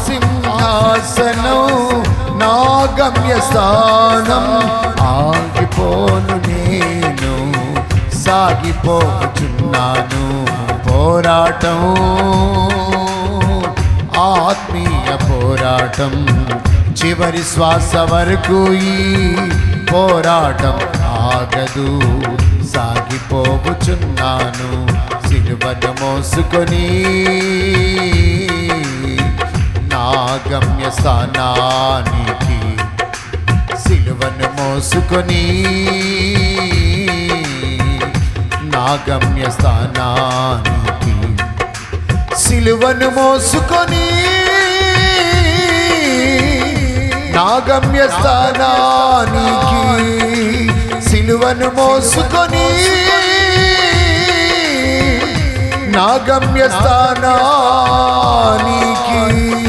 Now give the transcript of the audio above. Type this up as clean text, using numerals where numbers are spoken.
సింహాసనం నా గమ్యస్థానం. ఆగిపోను నేను, సాగిపోచున్నాను. పోరాటం, ఆత్మీయ పోరాటం, చివరి శ్వాస వరకు ఈ పోరాటం ఆగదు. సాగిపోచున్నాను సిలువను మోసుకొని నా గమ్యస్థానానికి. సిలువను మోసుకొని నా గమ్యస్థానానికి. సిలువను మోసుకొని నా గమ్యస్థానానికి. సిలువను మోసుకొని నా గమ్యస్థానానికి.